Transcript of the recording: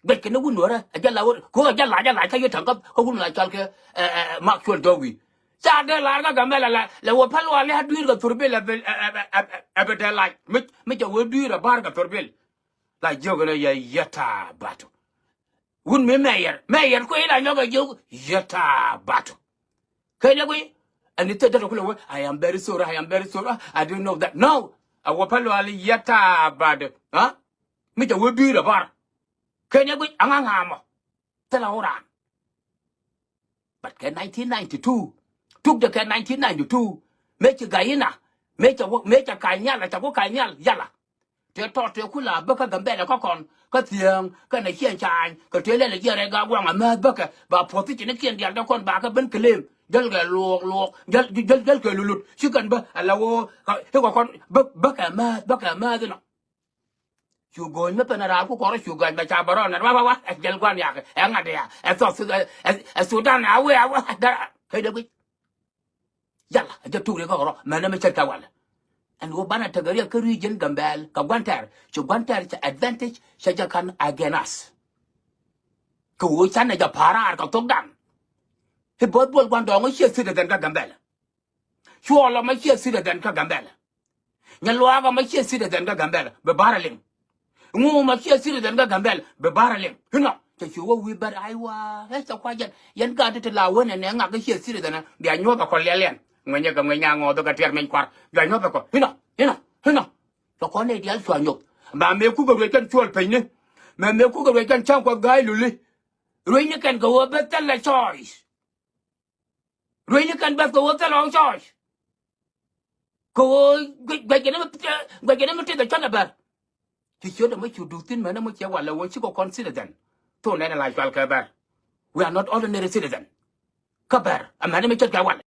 But can no one know a jala go a jala like you tank up who like Chalke Maxwell Dowie. Sada Larga Gamela, la Wapalo had do the Turbil a better like make a will do a barga Turbil like Jogana Yeta battle. Wouldn't me mayor, quail, I know a joke, Yeta battle. Can you and it I am very sorry, I don't know that. No, a Wapalo Ali Yeta bad, huh? Make a will do the bar. Can you wait? Angangamo. Tell around. But can 1992 took the 1992 make a Guyana, make a Kanyala, Tago Kanyal, Yala. They taught the Kula, Bucker, Gambella, Cockon, cut young, can a hear chine, could tell a year ago, a mad bucker, but profit in a king, the other con back up and claim. Delga low, Delga, she can be a low, Bucker, mad. You go in the Panara, who chorus you got by Chabaron and Wawa, at Delguania, and Adia, and thought as Sudan, away, that. Yalla, the two go, Manamachakawal. And Obana Tagaria region Gambel, Kawantar, Chubantar advantage, Shajakan again us. Kuchan a para, Kotogan. He bought one dong, she seated than Gambel. You all of my share seated than Gambel. Yalwaga, my share seated than Gambel, but barreling. My share seated than Gambel, but barreling. You know, that you will but I was, that's a quiet, yan got it allow one and then I share seated than the Anova Collian. When you come when young or the Caterman quar, you know, the Cornelian Swanyok. Mamma Cougar can twirl penny. Mamma Cougar can chunk of Guy Lully. Rainy can go over tell a choice. Rainy can bet go over the long choice. Go, get him to the Chanabar. He showed them what you do thin man, which you want you go consider them. Don't analyze Valkabar. We are not ordinary citizens. Kabar, a man,